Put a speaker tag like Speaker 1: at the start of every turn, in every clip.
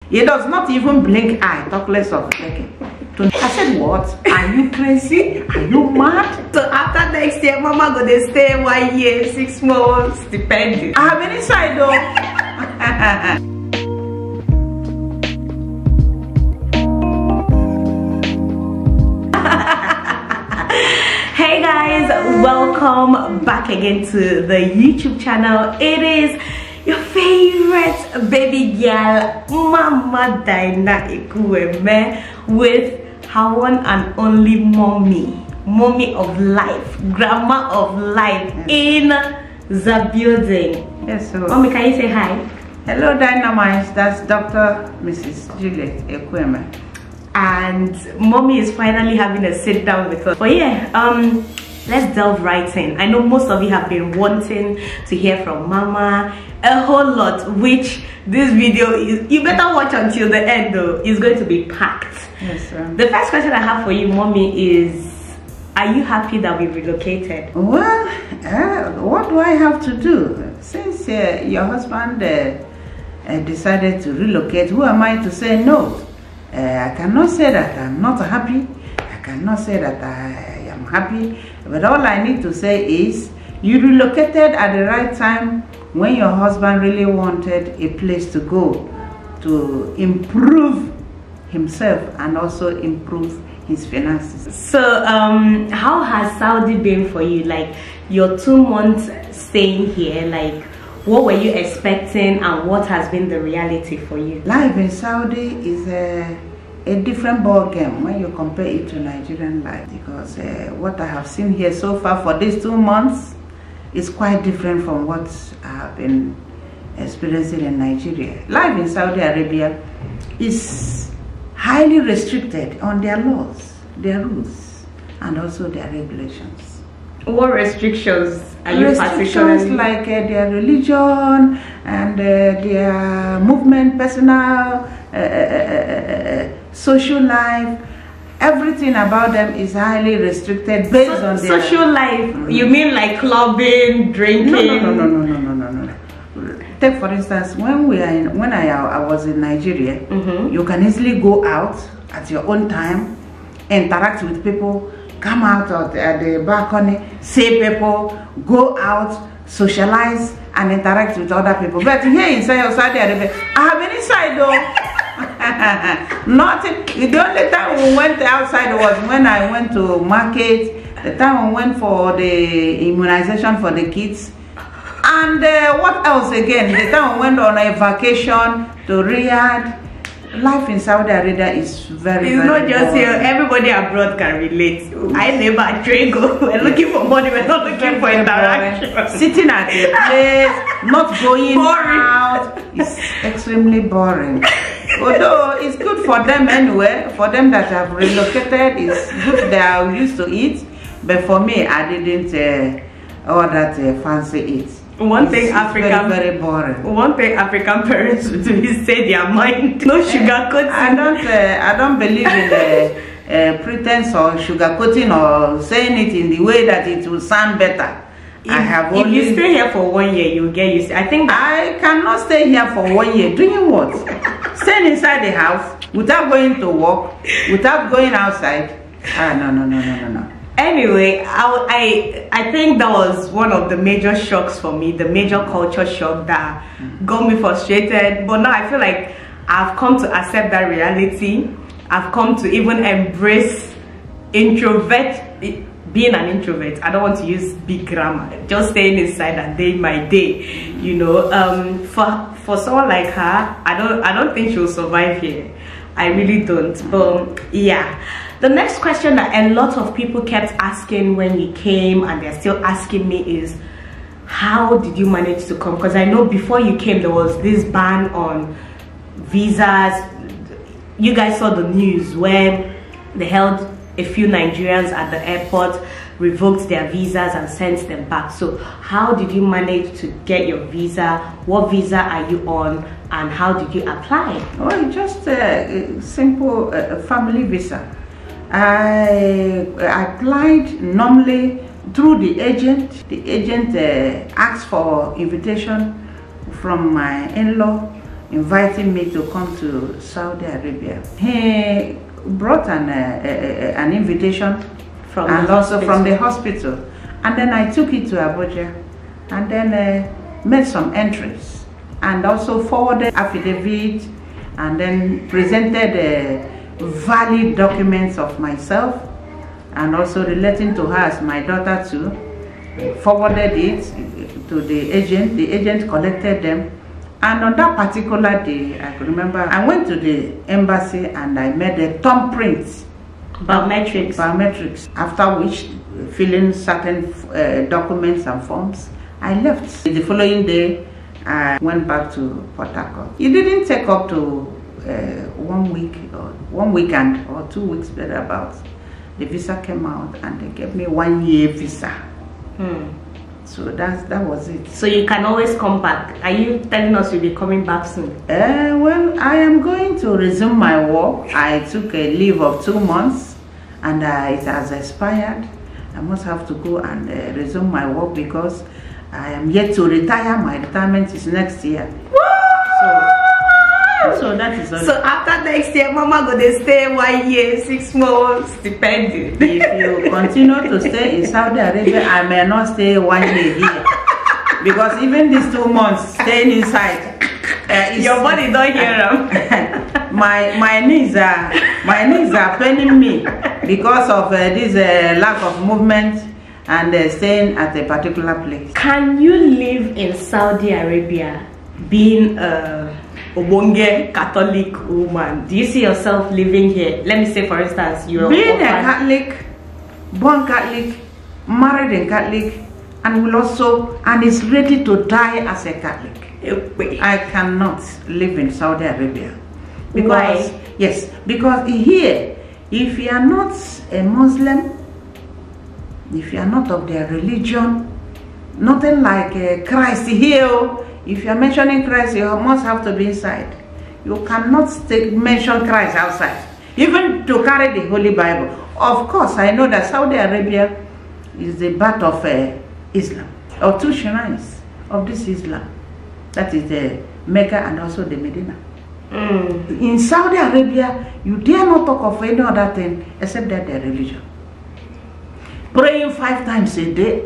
Speaker 1: He does not even blink eye, talk less of taking. I said, what? Are you crazy? Are you mad?
Speaker 2: So after next year, Mama gonna stay 1 year, 6 months, depending.
Speaker 1: I have been inside though.
Speaker 2: Hey guys, welcome back again to the YouTube channel. It is your favorite baby girl, Mama Dyna Ekwueme, with her one and only mommy of life, grandma of life, in the building.
Speaker 1: Yes, so
Speaker 2: Mommy, can you say hi?
Speaker 1: hello Dynamites, that's Dr. Mrs. Juliet Ekwueme.
Speaker 2: And mommy is finally having a sit down with us. But yeah, let's delve right in. I know most of you have been wanting to hear from Mama a whole lot, which this video is, you better watch until the end though, it's going to be packed.
Speaker 1: Yes, sir.
Speaker 2: The first question I have for you, mommy, is are you happy that we relocated?
Speaker 1: Well, what do I have to do? Since your husband decided to relocate, who am I to say no? I cannot say that I'm not happy. I cannot say that I am happy. But all I need to say is you relocated at the right time when your husband really wanted a place to go to improve himself and also improve his finances.
Speaker 2: So how has Saudi been for you? Like your 2 months staying here, like what were you expecting and what has been the reality for you?
Speaker 1: Life in Saudi is a different ball game when you compare it to Nigerian life, because what I have seen here so far for these 2 months is quite different from what I have been experiencing in Nigeria. Life in Saudi Arabia is highly restricted on their laws, their rules, and also their regulations.
Speaker 2: What restrictions are you
Speaker 1: Restrictions
Speaker 2: particularly?
Speaker 1: like their religion and their movement, personal, social life. Everything about them is highly restricted based on their
Speaker 2: social life. You mean like clubbing, drinking?
Speaker 1: No. Take for instance, when I was in Nigeria, you can easily go out at your own time, interact with people, come out at the balcony, see people, go out, socialize, and interact with other people. But here inside Saudi Arabia, I have been inside though. Nothing. The only time we went outside was when I went to market, the time we went for the immunization for the kids. And what else again? The time we went on a vacation to Riyadh. Life in Saudi Arabia is very,
Speaker 2: it's
Speaker 1: very
Speaker 2: not just
Speaker 1: boring.
Speaker 2: here. Everybody abroad can relate. I never drink. We're looking for money. We're not looking for interaction.
Speaker 1: Sitting at a place, not going out, is extremely boring. Although it's good for them anyway. For them that have relocated, it's good. They are used to it. But for me, I didn't all that fancy it.
Speaker 2: One thing African,
Speaker 1: very boring.
Speaker 2: One thing African parents do is say their mind. No sugarcoating.
Speaker 1: I don't believe in pretense or sugarcoating or saying it in the way that it will sound better.
Speaker 2: If you stay here for 1 year, you'll get used. I think
Speaker 1: I cannot stay here for 1 year. Doing what? Staying inside the house without going to work, without going outside. No.
Speaker 2: Anyway, I think that was one of the major shocks for me, the major culture shock that got me frustrated. But now I feel like I've come to accept that reality. I've come to even embrace being an introvert. I don't want to use big grammar. Just staying inside and day by day, you know. For someone like her, I don't think she'll survive here. I really don't. But yeah. The next question that a lot of people kept asking when you came, and they're still asking me, is how did you manage to come? Because I know before you came there was this ban on visas. You guys saw the news where they held a few Nigerians at the airport, revoked their visas and sent them back. So how did you manage to get your visa? What visa are you on, and how did you apply?
Speaker 1: Well, just a simple family visa. I applied normally through the agent. The agent asked for invitation from my in-law inviting me to come to Saudi Arabia. He brought an invitation from the hospital, and then I took it to Abuja, and then made some entries, and also forwarded affidavit, and then presented valid documents of myself, and also relating to her as my daughter too. Forwarded it to the agent. The agent collected them, and on that particular day, I could remember I went to the embassy and I made a thumbprint. Biometrics. After which, filling certain documents and forms, I left. The following day, I went back to Port Harcourt. It didn't take up to 1 week or 1 weekend or 2 weeks, better about. The visa came out and they gave me 1 year visa. So that was it.
Speaker 2: So you can always come back. Are you telling us you'll be coming back soon?
Speaker 1: Well, I am going to resume my work. I took a leave of 2 months, and it has expired. I must have to go and resume my work because I am yet to retire. My retirement is next year. So that is all. So
Speaker 2: after next year, Mama gonna stay 1 year, 6 months, depending.
Speaker 1: If you continue to stay in Saudi Arabia, I may not stay 1 year here. Because even these 2 months staying inside,
Speaker 2: your body don't hear them.
Speaker 1: my knees are paining me because of this lack of movement and staying at a particular place.
Speaker 2: Can you live in Saudi Arabia being a Obonge Catholic woman? Do you see yourself living here? Let me say, for instance, you're
Speaker 1: being a Catholic, born Catholic, married a Catholic, and is ready to die as a Catholic. I cannot live in Saudi Arabia. Because, why? Yes, because here, if you are not a Muslim, if you are not of their religion, nothing like Christ here. If you are mentioning Christ, you must have to be inside. You cannot mention Christ outside, even to carry the Holy Bible. Of course, I know that Saudi Arabia is the birth of Islam, or 2 shrines of this Islam. That is the Mecca and also the Medina. In Saudi Arabia, you dare not talk of any other thing except that their religion. Praying 5 times a day,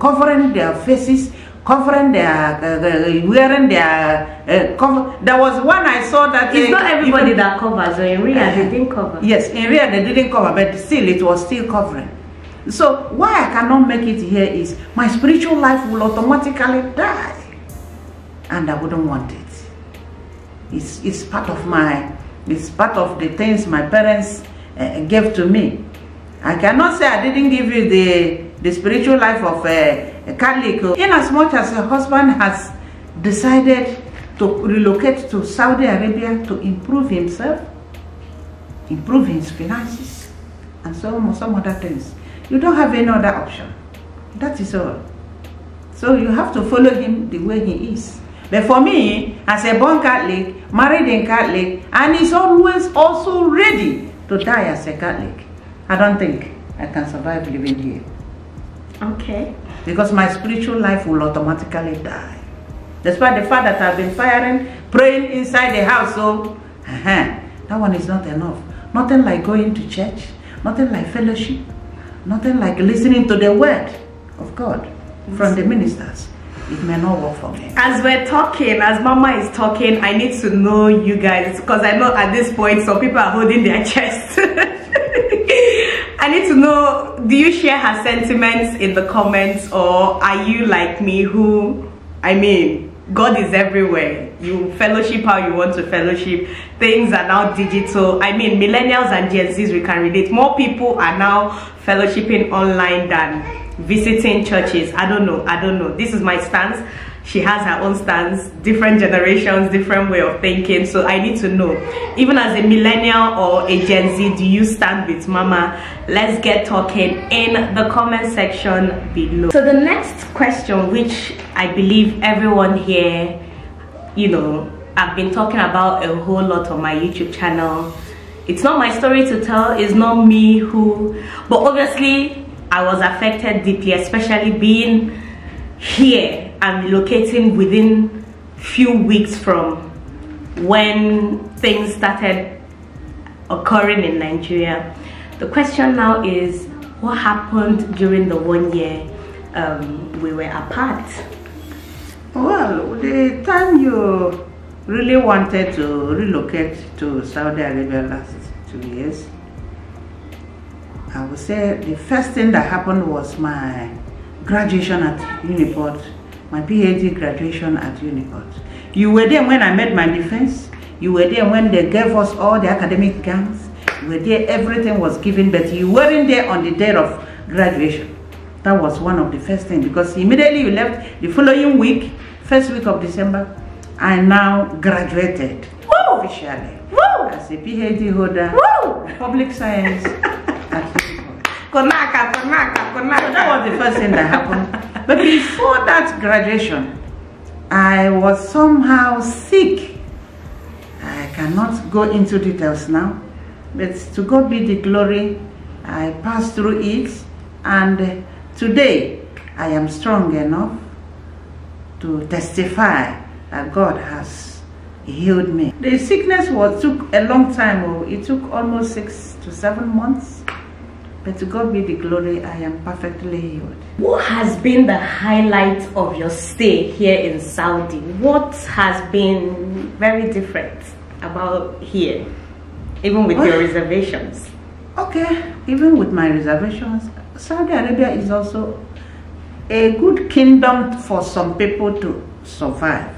Speaker 1: covering their faces, covering their, wearing their cover. There was one I saw that
Speaker 2: it's not everybody that covers. So in Riyadh they didn't cover.
Speaker 1: Yes, in Riyadh they didn't cover, but still it was still covering. So why I cannot make it here is my spiritual life will automatically die, and I wouldn't want it. It's part of the things my parents gave to me. I cannot say I didn't give you the spiritual life of a Catholic. In as much as a husband has decided to relocate to Saudi Arabia to improve himself, improve his finances, and some other things, you don't have any other option. That is all. So you have to follow him the way he is. But for me, as a born Catholic, married in Catholic, and is always also ready to die as a Catholic, I don't think I can survive living here.
Speaker 2: Okay.
Speaker 1: Because my spiritual life will automatically die. Despite the fact that I've been praying inside the house, so that one is not enough. Nothing like going to church, nothing like fellowship, nothing like listening to the word of God from the ministers. It may not work for me. As
Speaker 2: we're talking, as Mama is talking, I need to know you guys, because I know at this point some people are holding their chest. I need to know, do you share her sentiments in the comments, or are you like me who, I mean, God is everywhere. You fellowship how you want to fellowship. Things are now digital. I mean, millennials and Gen Zs, we can relate. More people are now fellowshipping online than visiting churches. I don't know. This is my stance. She has her own stance. Different generations, different way of thinking. So I need to know, even as a millennial or a Gen Z, do you stand with Mama? Let's get talking in the comment section below. So the next question, which I believe everyone here, you know, I've been talking about a whole lot on my YouTube channel. It's not my story to tell. It's not me who, but obviously I was affected deeply, especially being here and relocating within few weeks from when things started occurring in Nigeria. The question now is, what happened during the 1 year we were apart?
Speaker 1: Well, the time you really wanted to relocate to Saudi Arabia last 2 years, I would say the first thing that happened was my graduation at Uniport, my PhD graduation at Uniport. You were there when I made my defense. You were there when they gave us all the academic grants. You were there, everything was given, but you weren't there on the day of graduation. That was one of the first things, because immediately you left the following week, first week of December, I now graduated officially as a PhD holder, public science at Uniport. That was the first thing that happened. But before that graduation, I was somehow sick. I cannot go into details now, but to God be the glory, I passed through it, and today I am strong enough to testify that God has healed me. The sickness took a long time. It took almost 6 to 7 months. But to God be the glory, I am perfectly healed.
Speaker 2: What has been the highlight of your stay here in Saudi? What has been very different about here, even with your reservations?
Speaker 1: Okay, even with my reservations, Saudi Arabia is also a good kingdom for some people to survive.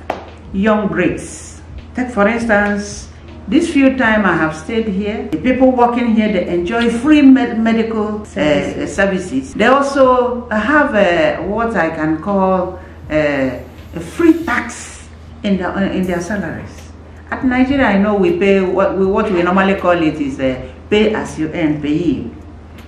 Speaker 1: Young breeds. Take for instance, this few time I have stayed here, the people working here, they enjoy free medical services. They also have what I can call a free tax in their salaries. At Nigeria, I know we pay what we normally call it is pay as you earn, pay.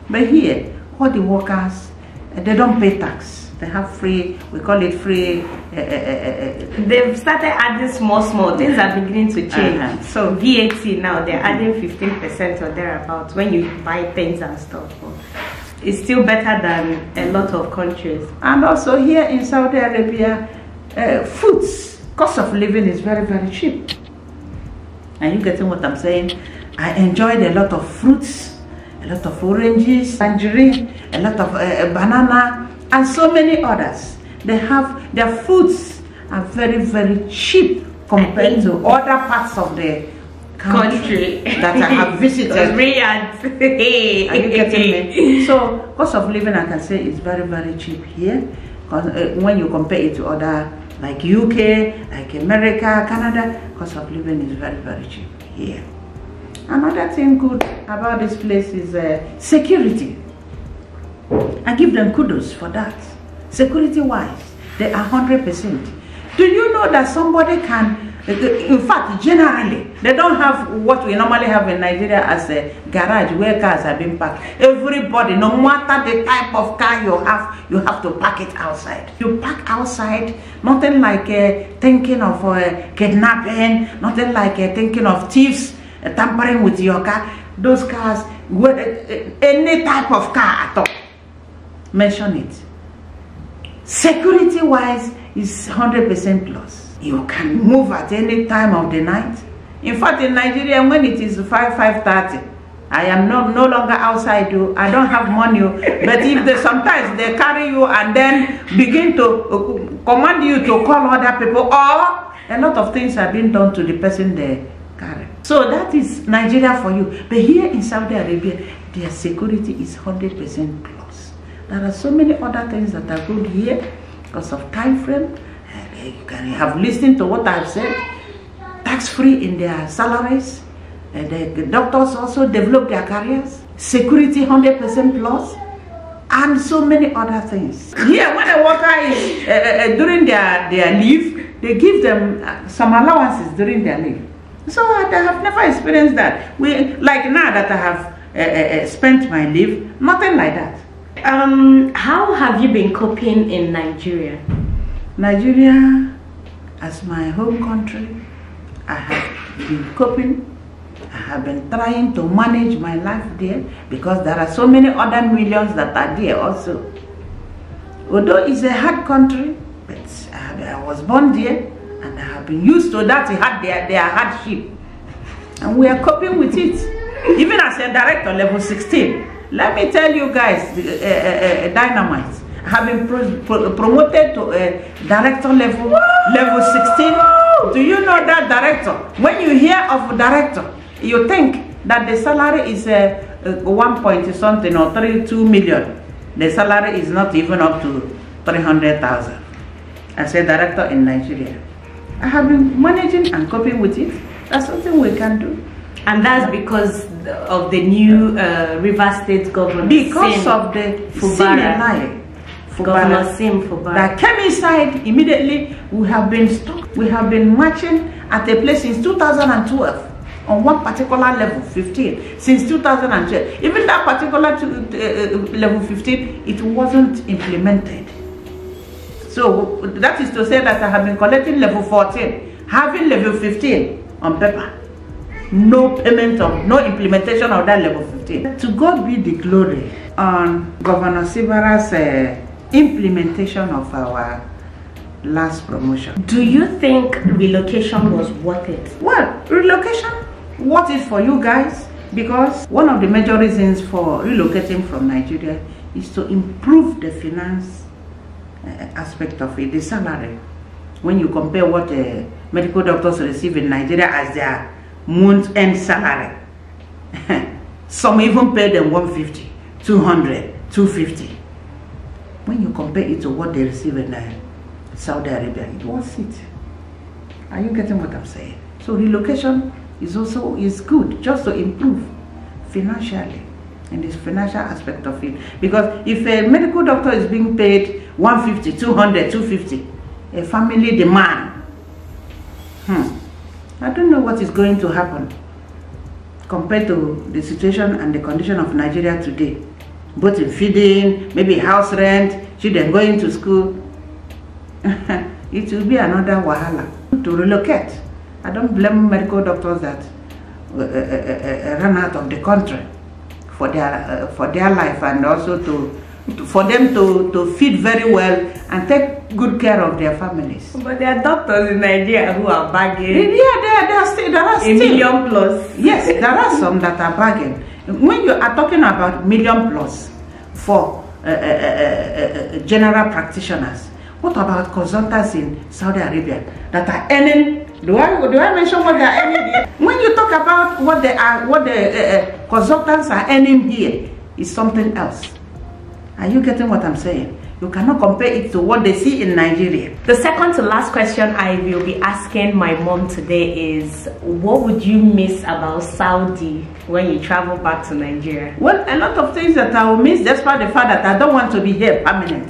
Speaker 1: But here, all the workers, they don't pay tax. They have free, we call it free.
Speaker 2: They've started adding small things are beginning to change. So VAT now, they're adding 15% or thereabouts when you buy things and stuff. It's still better than a lot of countries.
Speaker 1: And also here in Saudi Arabia, foods, cost of living is very, very cheap. Are you getting what I'm saying? I enjoyed a lot of fruits, a lot of oranges, tangerine, a lot of banana, and so many others. They have their foods are very, very cheap compared to other parts of the country that I have visited.
Speaker 2: Are you
Speaker 1: getting me? So cost of living, I can say, is very, very cheap here. When you compare it to other like UK, like America, Canada, cost of living is very, very cheap here. Another thing good about this place is security. I give them kudos for that. Security wise, they are 100%. Do you know that somebody can, in fact, generally, they don't have what we normally have in Nigeria as a garage where cars are being parked. Everybody, no matter the type of car you have to park it outside. You park outside, nothing like thinking of kidnapping, nothing like thinking of thieves tampering with your car. Those cars, any type of car at all, mention it. Security wise is 100% plus. You can move at any time of the night. In fact, in Nigeria, when it is 5:30, I am no longer outside. I don't have money. But if sometimes they carry you and then begin to command you to call other people, or a lot of things are being done to the person they carry. So that is Nigeria for you. But here in Saudi Arabia, their security is 100% plus. There are so many other things that are good here because of time frame. You can have listened to what I've said. Tax-free in their salaries. The doctors also develop their careers. Security 100% plus. And so many other things. Here, when a worker is during their leave, they give them some allowances during their leave. So I have never experienced that. Like now that I have spent my leave, nothing like that.
Speaker 2: How have you been coping in Nigeria?
Speaker 1: Nigeria, as my home country, I have been coping. I have been trying to manage my life there because there are so many other millions that are there also. Although it's a hard country, but I was born there and I have been used to that. It had their hardship, and we are coping with it. Even as a director level 16, let me tell you guys, Dynamite have been promoted to director level 16. Do you know that director? When you hear of director, you think that the salary is 1 point something or 32 million. The salary is not even up to 300,000. As a director in Nigeria, I have been managing and coping with it. That's something we can do. And
Speaker 2: that's because of the new River State governor.
Speaker 1: Because of the
Speaker 2: Governor Sim Fubara
Speaker 1: that came inside immediately. We have been stuck. We have been marching at a place since 2012 on one particular level 15. Since 2012, even that particular level 15, it wasn't implemented. So that is to say that I have been collecting level 14, having level 15 on paper. No payment of, no implementation of that level 15. To God be the glory on Governor Sibara's implementation of our last promotion.
Speaker 2: Do you think relocation was worth it?
Speaker 1: Well, relocation worth it for you guys, because one of the major reasons for relocating from Nigeria is to improve the finance aspect of it, the salary. When you compare what medical doctors receive in Nigeria as their month-end salary, some even pay them 150, 200, 250. When you compare it to what they receive in Saudi Arabia, it was it. Are you getting what I'm saying? So relocation is good, just to improve financially, in this financial aspect of it. Because if a medical doctor is being paid 150, 200, 250, a family demand, I don't know what is going to happen compared to the situation and the condition of Nigeria today. Both in feeding, maybe house rent, children going to school. It will be another wahala to relocate. I don't blame medical doctors that run out of the country for their life, and also for them to feed very well and take good care of their families.
Speaker 2: But there are doctors in Nigeria who are bagging.
Speaker 1: Yeah, there are still
Speaker 2: a million plus.
Speaker 1: Yes, there are some that are bagging. When you are talking about million plus for general practitioners, what about consultants in Saudi Arabia that are earning? Do I mention what they are earning here? When you talk about what the consultants are earning here, is something else. Are you getting what I'm saying? You cannot compare it to what they see in Nigeria.
Speaker 2: The second to last question I will be asking my mom today is, what would you miss about Saudi when you travel back to Nigeria?
Speaker 1: Well, a lot of things that I will miss, despite the fact that I don't want to be here permanent.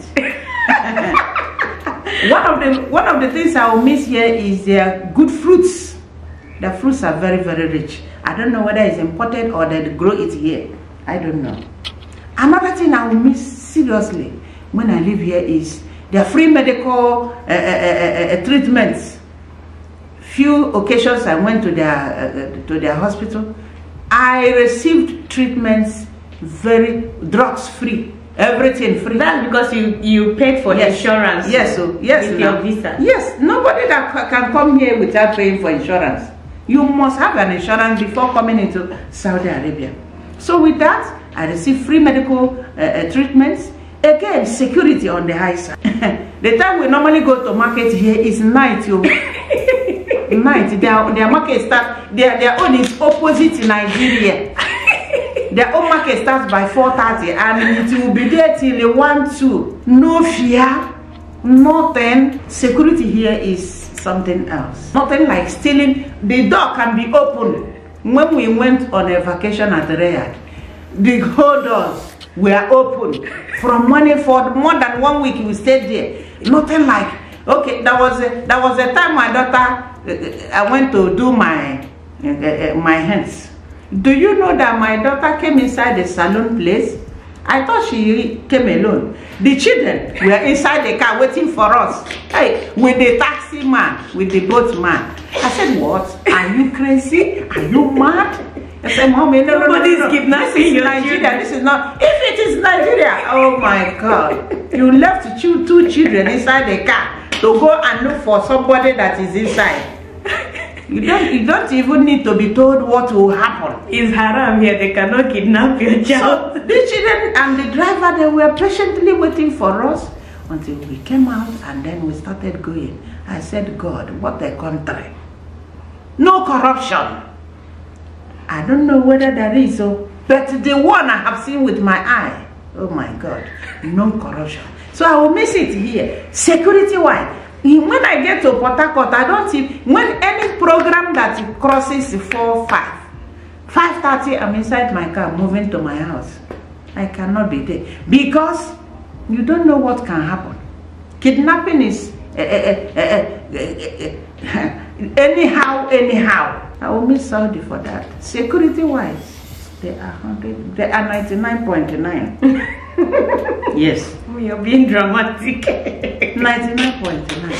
Speaker 1: One of the things I will miss here is their good fruits. The fruits are very, very rich. I don't know whether it's imported or they grow it here. I don't know. Another thing I will miss seriously when I live here is their free medical treatments. Few occasions I went to their hospital, I received treatments drugs free, everything free.
Speaker 2: That's because you paid for insurance.
Speaker 1: Yes, so yes,
Speaker 2: with your visa.
Speaker 1: Yes, nobody that can come here without paying for insurance. You must have an insurance before coming into Saudi Arabia. So with that, I received free medical treatments. Again, security on the high side. The time we normally go to market here is night. Night. Their market starts. Their own is opposite Nigeria. Their own market starts by 4:30 and it will be there till 1, 2. No fear, nothing. Security here is something else. Nothing like stealing. The door can be open. When we went on a vacation at Riyadh, the whole doors were open from morning for more than 1 week. We stayed there. Nothing like, okay, that was the time my daughter, I went to do my hands. Do you know that my daughter came inside the salon place? I thought she came alone. The children were inside the car waiting for us. Hey, with the taxi man, with the boat man. I said, what? Are you crazy? Are you mad? I said, Mommy, no. This is Nigeria. This is not. If it is Nigeria, oh my God. You left two children inside the car to go and look for somebody that is inside. You don't even need to be told what will happen.
Speaker 2: It's haram here. They cannot kidnap your child.
Speaker 1: So the children and the driver, they were patiently waiting for us until we came out, and then we started going. I said, God, what a country. No corruption. I don't know whether there is, but the one I have seen with my eye, oh my God, no corruption. So I will miss it here. Security-wise, when I get to Port Harcourt, I don't see, when any program that crosses 5:30, I'm inside my car moving to my house. I cannot be there because you don't know what can happen. Kidnapping is anyhow. I will miss Saudi for that. Security-wise, they are 99.9. Yes.
Speaker 2: You're being dramatic.
Speaker 1: 99.9.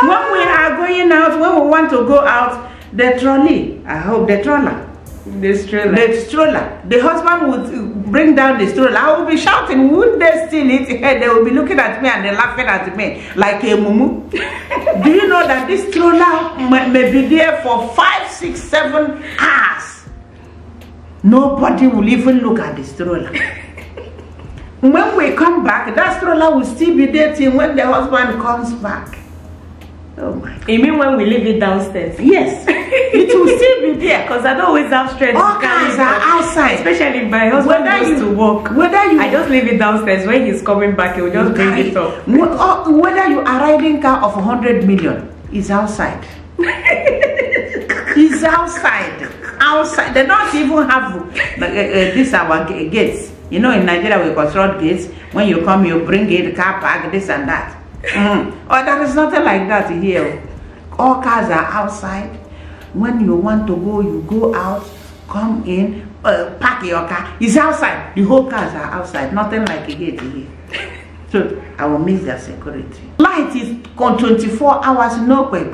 Speaker 1: When we are going out, when we want to go out, the trolley, the stroller, the husband would bring down the stroller. I will be shouting, would they steal it? They will be looking at me and they're laughing at me like a mumu. Do you know that this stroller may be there for 5, 6, 7 hours? Nobody will even look at the stroller. When we come back, that stroller will still be there till when the husband comes back. Oh my God.
Speaker 2: You mean when we leave it downstairs?
Speaker 1: Yes. It will still be there.
Speaker 2: Because I don't always have strength.
Speaker 1: All cars are outside.
Speaker 2: Especially if my husband goes to work. I just leave it downstairs. When he's coming back, he will just bring it up.
Speaker 1: Whether you are riding car of 100 million, it's outside. It's outside. Outside. They don't even have this our gates. You know, in Nigeria we construct gates. When you come, you bring it, car park, this and that. Oh, there is nothing like that here. All cars are outside. When you want to go, you go out, come in, park your car. It's outside. The whole cars are outside. Nothing like a gate here. So I will miss their security. Light is on 24 hours, no quick.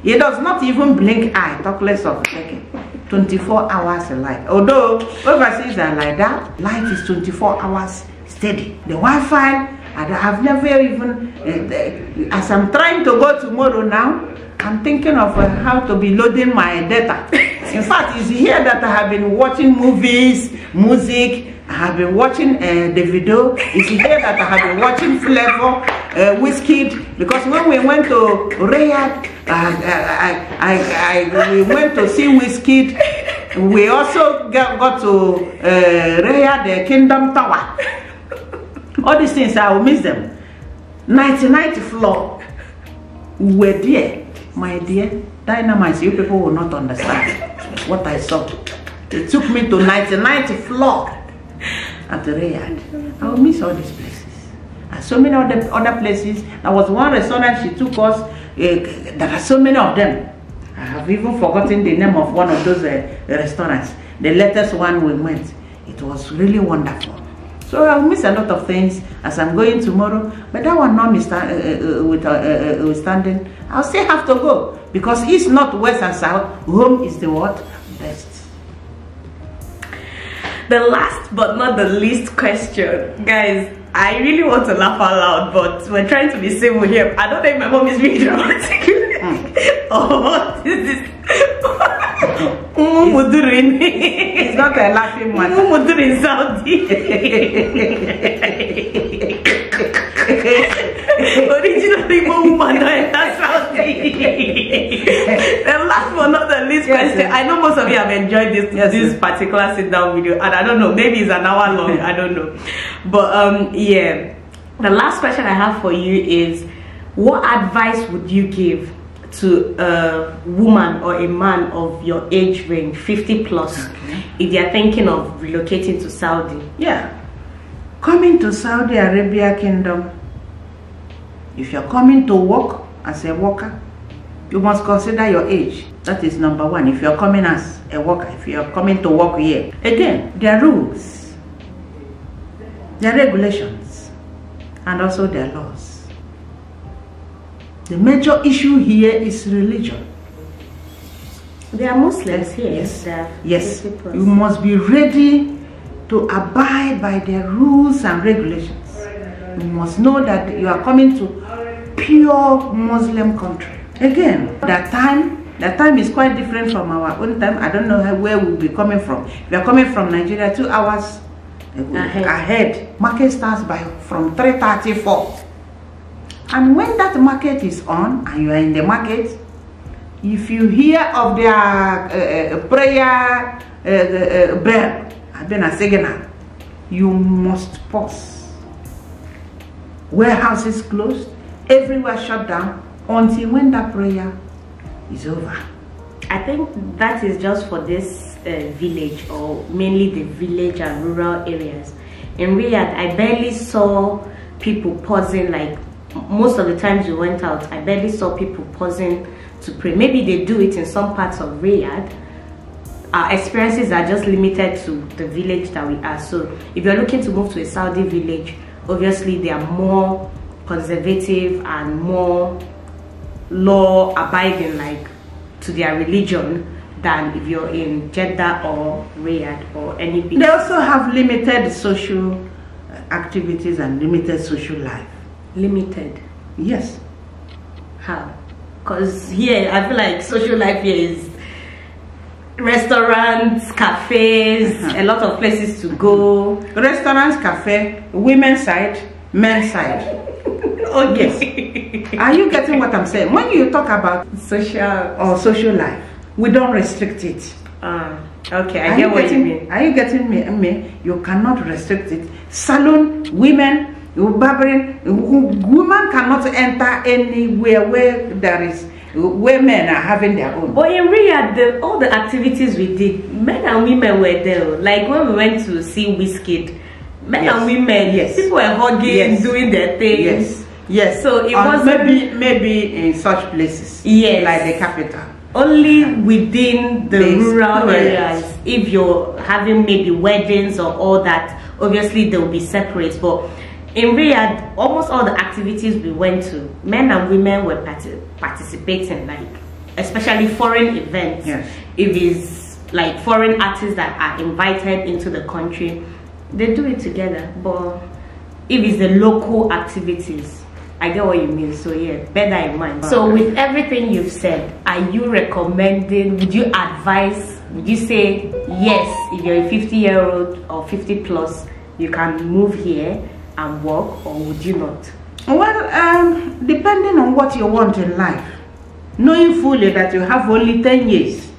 Speaker 1: It does not even blink eye, talk less of a second. 24 hours light. Although overseas are like that, light is 24 hours steady. The Wi-Fi, I have never even, as I'm trying to go tomorrow now, I'm thinking of how to be loading my data. In fact, it's here that I have been watching movies, music, I have been watching the video. It's here that I have been watching Flavor, Whiskey, because when we went to Riyadh, we went to see Whiskey. We also got to Riyadh, the Kingdom Tower. All these things, I will miss them. 99th floor. We were there, my dear. Dynamite, you people will not understand what I saw. They took me to 99th floor at the Riyadh. I will miss all these places. And so many other places. There was one restaurant she took us. There are so many of them. I have even forgotten the name of one of those restaurants. The latest one we went. It was really wonderful. So I'll miss a lot of things as I'm going tomorrow. But that one notwithstanding, I'll still have to go. Because east, north, west, and south, home is the what? Best.
Speaker 2: The last but not the least question. Guys, I really want to laugh out loud, but we're trying to be civil here. I don't know if my mom is being dramatic. Oh, what is this?
Speaker 1: It's not a laughing matter.
Speaker 2: In Saudi. Originally, woman in Saudi. The last but not the least question. I know most of you have enjoyed this particular sit-down video, and I don't know, maybe it's an hour long. I don't know, but yeah. The last question I have for you is, what advice would you give to a woman or a man of your age range, 50 plus, if they are thinking of relocating to Saudi?
Speaker 1: Yeah, coming to Saudi Arabia Kingdom, if you're coming to work as a worker, you must consider your age. That is number one. If you're coming as a worker, if you're coming to work here, again, there are rules, there are regulations, and also there are laws. The major issue here is religion.
Speaker 2: There are Muslims here.
Speaker 1: Yes. Yes. You must be ready to abide by the rules and regulations. You must know that you are coming to pure Muslim country. Again, that time is quite different from our own time. I don't know where we'll be coming from. We are coming from Nigeria 2 hours ahead. Market starts from 3:34. And when that market is on and you are in the market, if you hear of their prayer bell, you must pause. Warehouses closed, everywhere shut down until when that prayer is over.
Speaker 2: I think that is just for this village, or mainly the village and rural areas. In Riyadh, I barely saw people pausing. Like most of the times we went out, I barely saw people pausing to pray. Maybe they do it in some parts of Riyadh. Our experiences are just limited to the village that we are. So if you're looking to move to a Saudi village, obviously they are more conservative and more law abiding, like to their religion, than if you're in Jeddah or Riyadh or any big.
Speaker 1: They also have limited social activities and limited social life.
Speaker 2: Limited?
Speaker 1: Yes.
Speaker 2: How? Because here I feel like social life here is restaurants, cafes, a lot of places to go.
Speaker 1: Restaurants, cafe, women's side, men's side.
Speaker 2: Okay.
Speaker 1: Yes. Are you getting what I'm saying? When you talk about social life, we don't restrict it.
Speaker 2: Okay, I get what you mean.
Speaker 1: Are you getting me? You cannot restrict it. Salon, women, barbering, women cannot enter anywhere where there is men are having their own.
Speaker 2: But in Riyadh, all the activities we did, men and women were there. Like when we went to see Wizkid, men and women, people were hugging, doing their things.
Speaker 1: Yes.
Speaker 2: So it was
Speaker 1: maybe in such places.
Speaker 2: Yes.
Speaker 1: Like the capital.
Speaker 2: Only within the rural areas. If you're having maybe weddings or all that, obviously they will be separate. But in Riyadh, almost all the activities we went to, men and women were participating, like especially foreign events.
Speaker 1: Yes.
Speaker 2: If it's like foreign artists that are invited into the country, they do it together. But if it's the local activities, I get what you mean. So yeah, bear that in mind. So with everything you've said, are you recommending, would you advise, would you say yes, if you're a 50-year-old or 50 plus, you can move here and work, or would you not?
Speaker 1: Well, depending on what you want in life, knowing fully that you have only 10 years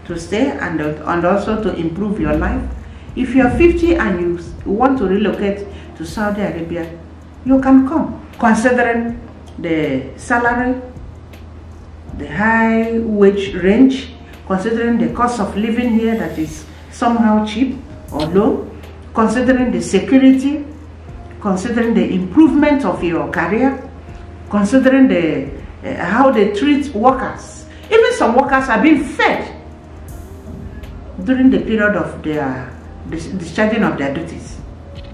Speaker 1: to stay and also to improve your life. If you're 50 and you want to relocate to Saudi Arabia, you can come, considering the salary, the high wage range, considering the cost of living here that is somehow cheap or low, considering the security, considering the improvement of your career, considering the how they treat workers. Even some workers are being fed during the period of their discharging of their duties.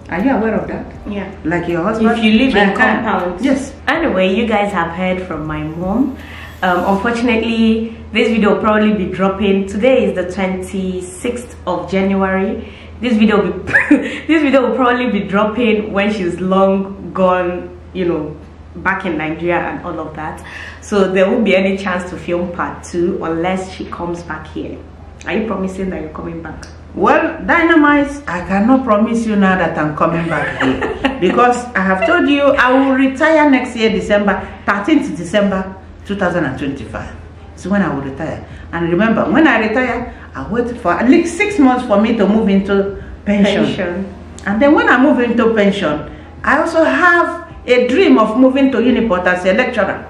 Speaker 1: Are you aware of that?
Speaker 2: Yeah.
Speaker 1: Like your husband?
Speaker 2: If you live in compounds.
Speaker 1: Yes.
Speaker 2: Anyway, you guys have heard from my mom. Unfortunately, this video will probably be dropping. Today is the 26th of January. This video will probably be dropping when she's long gone, you know, back in Nigeria and all of that. So there won't be any chance to film part 2 unless she comes back here. Are you promising that you're coming back?
Speaker 1: Well, Dynamite, I cannot promise you now that I'm coming back here because I have told you I will retire next year, December 13th December 2025. It's when I will retire. And remember, when I retire, I wait for at least 6 months for me to move into pension. And then when I move into pension, I also have a dream of moving to Uniport as a lecturer.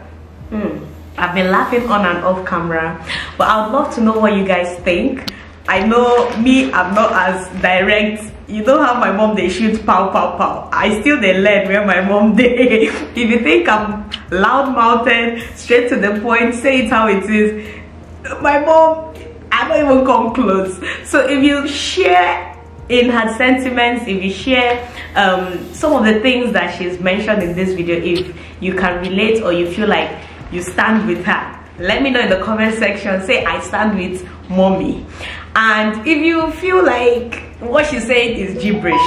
Speaker 2: I've been laughing on and off camera, but I would love to know what you guys think. I know me, I'm not as direct. You know how my mom, they shoot pow pow pow. I still they learn where my mom they. If you think I'm loud-mouthed, straight to the point, say it how it is, my mom, I don't even come close. So if you share in her sentiments, if you share some of the things that she's mentioned in this video, if you can relate or you feel like you stand with her, let me know in the comment section. Say I stand with mommy. And if you feel like what she's saying is gibberish,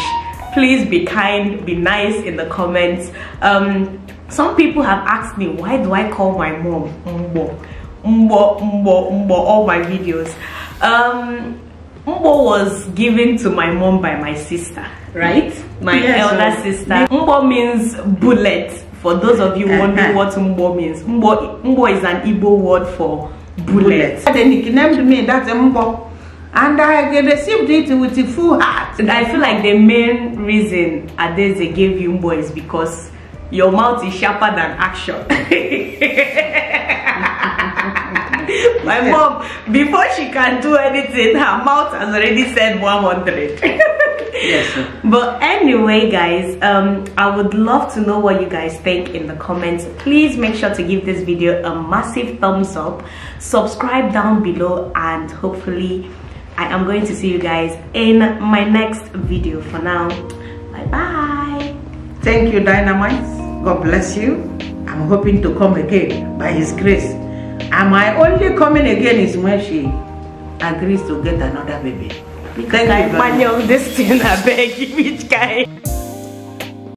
Speaker 2: please be kind, be nice in the comments. Some people have asked me, why do I call my mom Mbo? Mbo, all my videos. Mbo was given to my mom by my sister, right? My elder sister. Mbo means bullet. For those of you wondering what Mbo means, Mbo is an Igbo word for bullet.
Speaker 1: They nicknamed me that's Mbo. And I received it with a full heart.
Speaker 2: I feel like the main reason Adeze gave you Mbo is because your mouth is sharper than action. My mom, before she can do anything, her mouth has already said 100.
Speaker 1: Yes, sir.
Speaker 2: But anyway, guys, I would love to know what you guys think in the comments. Please make sure to give this video a massive thumbs up, subscribe down below, and hopefully I am going to see you guys in my next video. For now, bye bye.
Speaker 1: Thank you, Dynamite. God bless you. I'm hoping to come again by His grace. And my only coming again is when she agrees to get another baby.
Speaker 2: Thank you. This thing, I beg you, which guy?